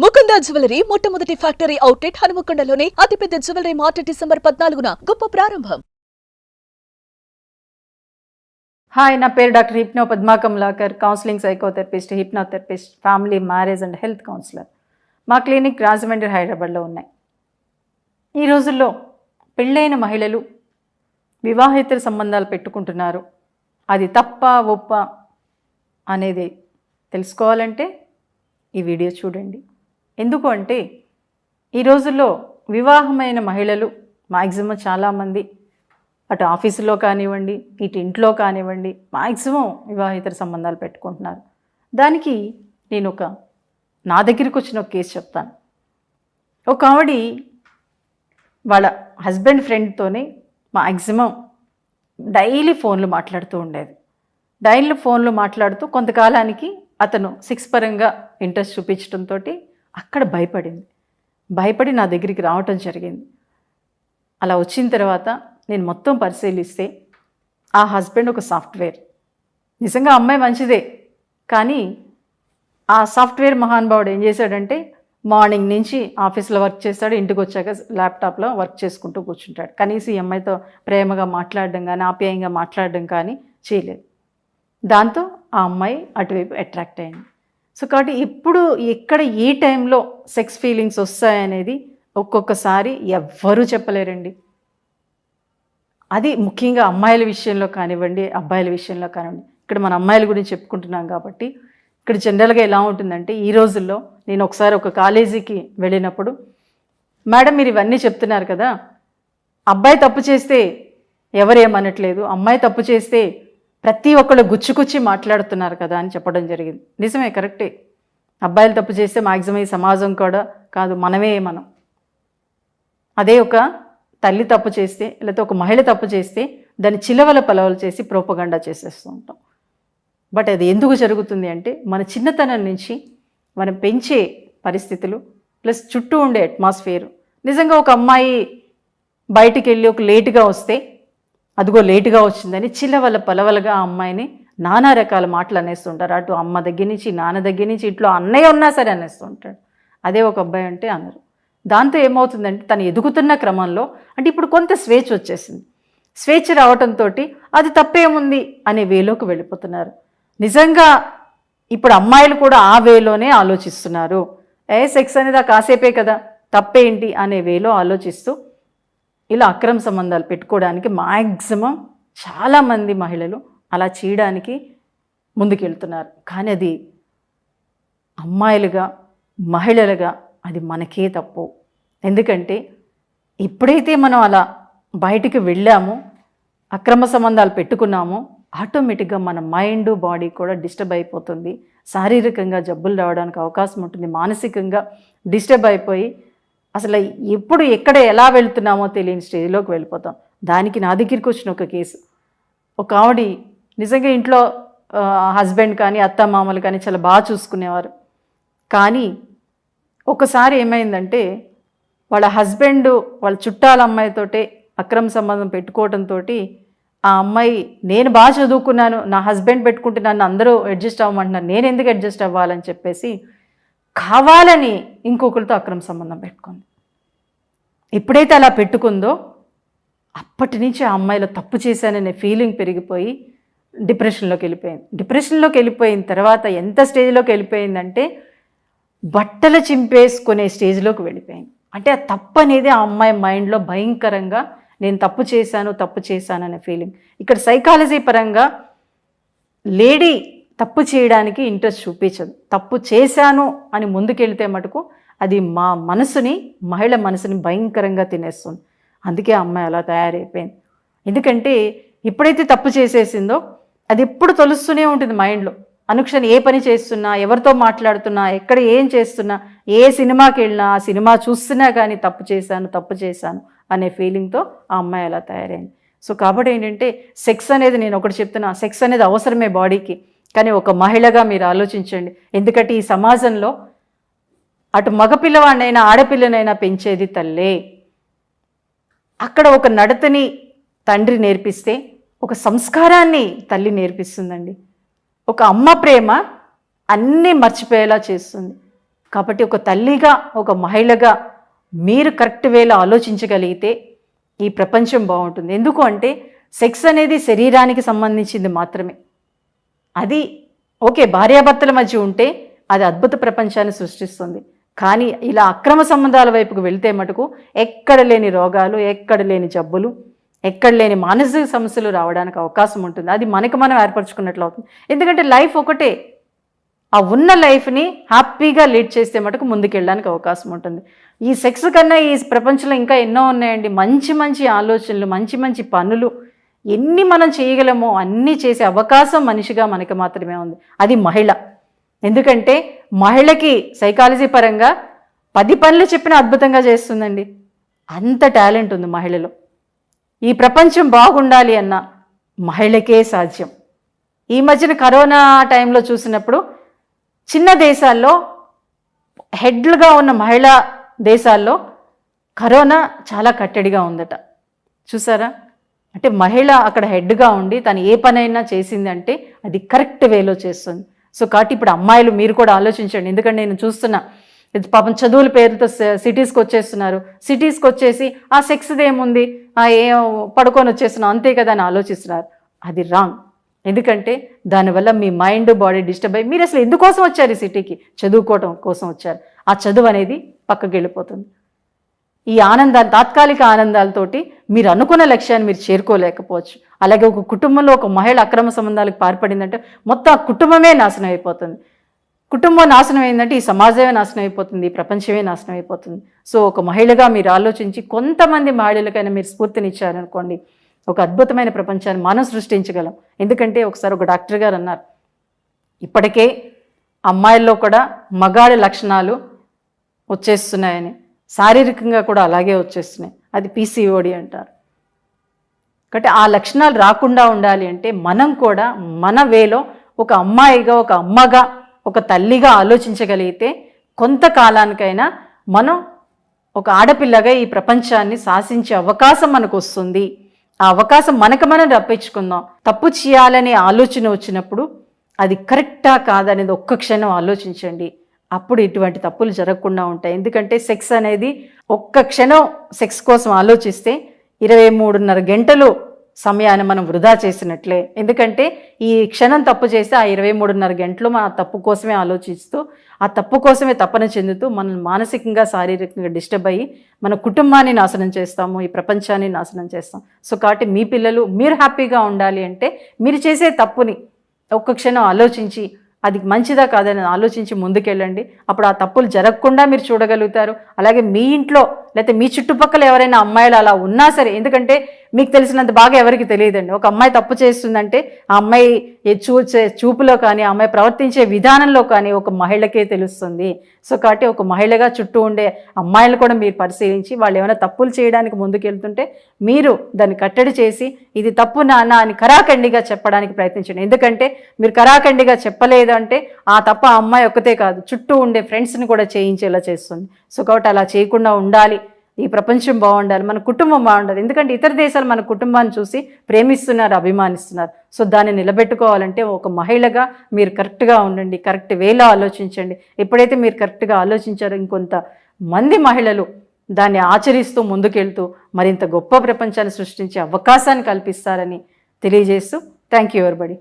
Mukunda jewellery మొట్టమొదటి factory outlet హనుమకొండలోనే అతిపెద్ద jewellery mart December 14న గొప్ప ప్రారంభం. హాయ్, నా పేరు doctor hypno Padma Kamalakar, counselling psychotherapist, hypnotherapist, family, marriage and health councillor. మా క్లినిక్ రాజమండ్రి, హైదరాబాద్లో ఉన్నాయి. ఈ రోజుల్లో పెళ్ళైన మహిళలు వివాహేతర సంబంధాలు పెట్టుకుంటున్నారు. అది తప్ప ఒప్ప అనేది తెలుసుకోవాలంటే ఈ వీడియో చూడండి. ఎందుకు అంటే ఈ రోజుల్లో వివాహమైన మహిళలు మ్యాక్సిమం చాలామంది అటు ఆఫీసులో కానివ్వండి, ఇటు ఇంట్లో కానివ్వండి, మ్యాక్సిమం వివాహేతర సంబంధాలు పెట్టుకుంటున్నారు. దానికి నేను నా దగ్గరికి వచ్చిన ఒక కేసు చెప్తాను. ఒక ఆవిడ వాళ్ళ హస్బెండ్ ఫ్రెండ్తోనే మ్యాక్సిమం డైలీ ఫోన్లు మాట్లాడుతూ ఉండేది. డైలీ ఫోన్లు మాట్లాడుతూ కొంతకాలానికి అతను సెక్స్ పరంగా ఇంట్రెస్ట్ చూపించడంతో అక్కడ భయపడి నా దగ్గరికి రావటం జరిగింది. అలా వచ్చిన తర్వాత నేను మొత్తం పరిశీలిస్తే ఆ హస్బెండ్ ఒక సాఫ్ట్వేర్. నిజంగా అమ్మాయి మంచిదే, కానీ ఆ సాఫ్ట్వేర్ మహానుభావుడు ఏం చేశాడంటే మార్నింగ్ నుంచి ఆఫీస్లో వర్క్ చేస్తాడు, ఇంటికి వచ్చాక ల్యాప్టాప్లో వర్క్ చేసుకుంటూ కూర్చుంటాడు. కనీసం ఈ అమ్మాయితో ప్రేమగా మాట్లాడడం కానీ, ఆప్యాయంగా మాట్లాడడం కానీ చేయలేదు. దాంతో ఆ అమ్మాయి అటువైపు అట్రాక్ట్ అయింది. సో కాబట్టి ఇప్పుడు ఎక్కడ ఏ టైంలో సెక్స్ ఫీలింగ్స్ వస్తాయనేది ఒక్కొక్కసారి ఎవ్వరూ చెప్పలేరండి. అది ముఖ్యంగా అమ్మాయిల విషయంలో కానివ్వండి, అబ్బాయిల విషయంలో కానివ్వండి. ఇక్కడ మన అమ్మాయిల గురించి చెప్పుకుంటున్నాం కాబట్టి ఇక్కడ జనరల్గా ఎలా ఉంటుందంటే, ఈ రోజుల్లో నేను ఒకసారి ఒక కాలేజీకి వెళ్ళినప్పుడు, మేడం మీరు ఇవన్నీ చెప్తున్నారు కదా, అబ్బాయి తప్పు చేస్తే ఎవరేమనట్లేదు, అమ్మాయి తప్పు చేస్తే ప్రతి ఒక్కళ్ళు గుచ్చుకుచ్చి మాట్లాడుతున్నారు కదా అని చెప్పడం జరిగింది. నిజమే, కరెక్టే. అబ్బాయిలు తప్పు చేస్తే మ్యాక్సిమం ఈ సమాజం కూడా కాదు, మనం అదే ఒక తల్లి తప్పు చేస్తే, లేకపోతే ఒక మహిళ తప్పు చేస్తే దాన్ని చిలవల పలవలు చేసి ప్రోపగండా చేసేస్తూ ఉంటాం. బట్ అది ఎందుకు జరుగుతుంది అంటే, మన చిన్నతనం నుంచి మనం పెంచే పరిస్థితులు ప్లస్ చుట్టూ ఉండే అట్మాస్ఫియర్. నిజంగా ఒక అమ్మాయి బయటికి వెళ్ళి ఒక లేటుగా వస్తే, అదిగో లేటుగా వచ్చిందని చిలవల పలవలుగా ఆ అమ్మాయిని నానా రకాల మాటలు అనేస్తుంటారు. అటు అమ్మ దగ్గర నుంచి, నాన్న దగ్గర నుంచి, ఇంట్లో అన్నయ్య ఉన్నా సరే అనేస్తుంటాడు. అదే ఒక అబ్బాయి అంటే అనరు. దాంతో ఏమవుతుందంటే, తను ఎదుగుతున్న క్రమంలో అంటే ఇప్పుడు కొంత స్వేచ్ఛ వచ్చేసింది. స్వేచ్ఛ రావటంతో అది తప్పేముంది అనే వేలోకి వెళ్ళిపోతున్నారు. నిజంగా ఇప్పుడు అమ్మాయిలు కూడా ఆ వేలోనే ఆలోచిస్తున్నారు. సెక్స్ అనేది కాసేపే కదా, తప్పేంటి అనే వేలో ఆలోచిస్తూ ఇలా అక్రమ సంబంధాలు పెట్టుకోవడానికి మ్యాక్సిమం చాలామంది మహిళలు అలా చేయడానికి ముందుకెళ్తున్నారు. కానీ అది అమ్మాయిలుగా, మహిళలుగా అది మనకే తప్పు. ఎందుకంటే ఎప్పుడైతే మనం అలా బయటికి వెళ్ళామో, అక్రమ సంబంధాలు పెట్టుకున్నామో, ఆటోమేటిక్గా మన మైండ్, బాడీ కూడా డిస్టర్బ్ అయిపోతుంది. శారీరకంగా జబ్బులు రావడానికి అవకాశం ఉంటుంది. మానసికంగా డిస్టర్బ్ అయిపోయి అసలు ఎప్పుడు ఎక్కడ ఎలా వెళ్తున్నామో తెలియని స్టేజ్లోకి వెళ్ళిపోతాం. దానికి నా దగ్గరికి వచ్చిన ఒక కేసు. ఒక ఆవిడ నిజంగా ఇంట్లో హస్బెండ్ కానీ అత్తమామలు కానీ చాలా బాగా చూసుకునేవారు. కానీ ఒకసారి ఏమైందంటే, వాళ్ళ హస్బెండ్ వాళ్ళ చుట్టాల అమ్మాయితోటే అక్రమ సంబంధం పెట్టుకోవడంతో ఆ అమ్మాయి, నేను బాగా చదువుకున్నాను, నా హస్బెండ్ పెట్టుకుంటే నన్ను అందరూ అడ్జస్ట్ అవ్వమంటున్నారు, నేను ఎందుకు అడ్జస్ట్ అవ్వాలని చెప్పేసి కావాలని ఇంకొకరితో అక్రమ సంబంధం పెట్టుకుంది. ఎప్పుడైతే అలా పెట్టుకుందో అప్పటి నుంచి ఆ అమ్మాయిలో తప్పు చేశాననే ఫీలింగ్ పెరిగిపోయి డిప్రెషన్లోకి వెళ్ళిపోయిన తర్వాత ఎంత స్టేజ్లోకి వెళ్ళిపోయిందంటే, బట్టలు చింపేసుకునే స్టేజ్లోకి వెళ్ళిపోయింది. అంటే ఆ తప్పు అనేది ఆ అమ్మాయి మైండ్లో భయంకరంగా, నేను తప్పు చేశాను అనే ఫీలింగ్. ఇక్కడ సైకాలజీ పరంగా లేడీ తప్పు చేయడానికి ఇంట్రెస్ట్ చూపించదు. తప్పు చేశాను అని ముందుకెళ్తే మటుకు అది మహిళ మనసుని భయంకరంగా తినేస్తుంది. అందుకే ఆ అమ్మాయి అలా తయారైపోయింది. ఎందుకంటే ఎప్పుడైతే తప్పు చేసేసిందో అది ఎప్పుడు తొలుస్తూనే ఉంటుంది మైండ్లో. అనుక్షణం ఏ పని చేస్తున్నా, ఎవరితో మాట్లాడుతున్నా, ఎక్కడ ఏం చేస్తున్నా, ఏ సినిమాకి వెళ్ళినా, ఆ సినిమా చూస్తున్నా కానీ తప్పు చేశాను అనే ఫీలింగ్తో ఆ అమ్మాయి అలా తయారైంది. సో కాబట్టి ఏంటంటే, సెక్స్ అనేది, నేను ఒకటి చెప్తున్నా, సెక్స్ అనేది అవసరమే బాడీకి. కానీ ఒక మహిళగా మీరు ఆలోచించండి. ఎందుకంటే ఈ సమాజంలో అటు మగపిల్లవాడినైనా ఆడపిల్లనైనా పెంచేది తల్లే. అక్కడ ఒక నడతని తండ్రి నేర్పిస్తే, ఒక సంస్కారాన్ని తల్లి నేర్పిస్తుందండి. ఒక అమ్మ ప్రేమ అన్నీ మర్చిపోయేలా చేస్తుంది. కాబట్టి ఒక తల్లిగా, ఒక మహిళగా మీరు కరెక్ట్ వేలో ఆలోచించగలిగితే ఈ ప్రపంచం బాగుంటుంది. ఎందుకు అంటే సెక్స్ అనేది శరీరానికి సంబంధించింది మాత్రమే. అది ఓకే, భార్యాభర్తల మధ్య ఉంటే అది అద్భుత ప్రపంచాన్ని సృష్టిస్తుంది. కానీ ఇలా అక్రమ సంబంధాల వైపుకు వెళ్తే మటుకు ఎక్కడ లేని రోగాలు, ఎక్కడ లేని జబ్బులు, ఎక్కడ లేని మానసిక సమస్యలు రావడానికి అవకాశం ఉంటుంది. అది మనకు మనం ఏర్పరచుకున్నట్లు అవుతుంది. ఎందుకంటే లైఫ్ ఒకటే, ఆ ఉన్న లైఫ్ని హ్యాపీగా లీడ్ చేస్తే మటుకు ముందుకెళ్ళడానికి అవకాశం ఉంటుంది. ఈ సెక్స్ కన్నా ఈ ప్రపంచంలో ఇంకా ఎన్నో ఉన్నాయండి. మంచి మంచి ఆలోచనలు, మంచి మంచి పనులు ఎన్ని మనం చేయగలమో అన్నీ చేసే అవకాశం మనిషిగా మనకి మాత్రమే ఉంది. అది మహిళ. ఎందుకంటే మహిళకి సైకాలజీ పరంగా 10 పనులు చెప్పినా అద్భుతంగా చేస్తుందండి. అంత టాలెంట్ ఉంది మహిళలో. ఈ ప్రపంచం బాగుండాలి అన్న మహిళకే సాధ్యం. ఈ మధ్యన కరోనా టైంలో చూసినప్పుడు చిన్న దేశాల్లో, హెడ్లుగా ఉన్న మహిళా దేశాల్లో కరోనా చాలా కట్టడిగా ఉందట. చూసారా? అంటే మహిళ అక్కడ హెడ్గా ఉండి తను ఏ పనైనా చేసిందంటే అది కరెక్ట్ వేలో చేస్తుంది. సో కాబట్టి ఇప్పుడు అమ్మాయిలు మీరు కూడా ఆలోచించండి. ఎందుకంటే నేను చూస్తున్నా పాపం చదువుల పేరుతో సిటీస్కి వచ్చేస్తున్నారు. సిటీస్కి వచ్చేసి ఆ సెక్స్ది ఏముంది, ఏ పడుకొని వచ్చేస్తున్నాం అంతే కదా అని ఆలోచిస్తున్నారు. అది రాంగ్. ఎందుకంటే దానివల్ల మీ మైండ్, బాడీ డిస్టర్బ్ అయ్యి మీరు అసలు ఎందుకోసం వచ్చారు ఈ సిటీకి? చదువుకోవటం కోసం వచ్చారు. ఆ చదువు అనేది పక్కకి వెళ్ళిపోతుంది. ఈ ఆనందాలు, తాత్కాలిక ఆనందాలతోటి మీరు అనుకున్న లక్ష్యాన్ని మీరు చేరుకోలేకపోవచ్చు. అలాగే ఒక కుటుంబంలో ఒక మహిళ అక్రమ సంబంధాలకు పాల్పడిందంటే మొత్తం ఆ కుటుంబమే నాశనం అయిపోతుంది. కుటుంబం నాశనం అయిందంటే ఈ సమాజమే నాశనం అయిపోతుంది, ఈ ప్రపంచమే నాశనం అయిపోతుంది. సో ఒక మహిళగా మీరు ఆలోచించి కొంతమంది మహిళలకైనా మీరు స్ఫూర్తినిచ్చారనుకోండి, ఒక అద్భుతమైన ప్రపంచాన్ని మనం సృష్టించగలం. ఎందుకంటే ఒకసారి ఒక డాక్టర్ గారు అన్నారు, ఇప్పటికే అమ్మాయిల్లో కూడా మగాడి లక్షణాలు వచ్చేస్తున్నాయని, శారీరకంగా కూడా అలాగే వచ్చేస్తున్నాయి. అది PCOD అంటారు. కాబట్టి ఆ లక్షణాలు రాకుండా ఉండాలి అంటే మనం కూడా మన వేలో ఒక అమ్మాయిగా, ఒక అమ్మగా, ఒక తల్లిగా ఆలోచించగలిగితే కొంతకాలానికైనా మనం ఒక ఆడపిల్లగా ఈ ప్రపంచాన్ని శాసించే అవకాశం మనకు వస్తుంది. ఆ అవకాశం మనకు మనం రప్పించుకుందాం. తప్పు చేయాలనే ఆలోచన వచ్చినప్పుడు అది కరెక్టా కాదనేది ఒక్క క్షణం ఆలోచించండి. అప్పుడు ఇటువంటి తప్పులు జరగకుండా ఉంటాయి. ఎందుకంటే సెక్స్ అనేది ఒక్క క్షణం సెక్స్ కోసం ఆలోచిస్తే 23.5 గంటలు సమయాన్ని మనం వృధా చేసినట్లే. ఎందుకంటే ఈ క్షణం తప్పు చేస్తే ఆ 23.5 గంటలు మన తప్పు కోసమే ఆలోచిస్తూ, ఆ తప్పు కోసమే తపన చెందుతూ మనం మానసికంగా, శారీరకంగా డిస్టర్బ్ అయ్యి మన కుటుంబాన్ని నాశనం చేస్తాము, ఈ ప్రపంచాన్ని నాశనం చేస్తాం. సో కాబట్టి మీ పిల్లలు మీరు హ్యాపీగా ఉండాలి అంటే మీరు చేసే తప్పుని ఒక్క క్షణం ఆలోచించి అది మంచిదా కాదని ఆలోచించి ముందుకెళ్ళండి. అప్పుడు ఆ తప్పులు జరగకుండా మీరు చూడగలుగుతారు. అలాగే మీ ఇంట్లో లేకపోతే మీ చుట్టుపక్కల ఎవరైనా అమ్మాయిలు అలా ఉన్నా సరే, ఎందుకంటే మీకు తెలిసినంత బాగా ఎవరికి తెలియదండి. ఒక అమ్మాయి తప్పు చేస్తుందంటే ఆ అమ్మాయి చూపులో కానీ, ఆ అమ్మాయి ప్రవర్తించే విధానంలో కానీ ఒక మహిళకే తెలుస్తుంది. సో కాబట్టి ఒక మహిళగా చుట్టూ ఉండే అమ్మాయిలు కూడా మీరు పరిశీలించి వాళ్ళు ఏమైనా తప్పులు చేయడానికి ముందుకెళ్తుంటే మీరు దాన్ని కట్టడి చేసి ఇది తప్పు నాన్న అని కరాఖండిగా చెప్పడానికి ప్రయత్నించండి. ఎందుకంటే మీరు కరాఖండిగా చెప్పలేదు అంటే ఆ తప్ప ఆ అమ్మాయి ఒక్కతే కాదు, చుట్టూ ఉండే ఫ్రెండ్స్ని కూడా చేయించేలా చేస్తుంది. సో కాబట్టి అలా చేయకుండా ఉండాలి. ఈ ప్రపంచం బాగుండాలి, మన కుటుంబం బాగుండాలి. ఎందుకంటే ఇతర దేశాలు మన కుటుంబాన్ని చూసి ప్రేమిస్తున్నారు, అభిమానిస్తున్నారు. సో దాన్ని నిలబెట్టుకోవాలంటే ఒక మహిళగా మీరు కరెక్ట్గా ఉండండి, కరెక్ట్ వేలో ఆలోచించండి. ఎప్పుడైతే మీరు కరెక్ట్గా ఆలోచించారో ఇంకొంత మంది మహిళలు దాన్ని ఆచరిస్తూ ముందుకెళ్తూ మరింత గొప్ప ప్రపంచాన్ని సృష్టించే అవకాశాన్ని కల్పిస్తారని తెలియజేస్తూ థ్యాంక్ యూ ఎవరిబడి.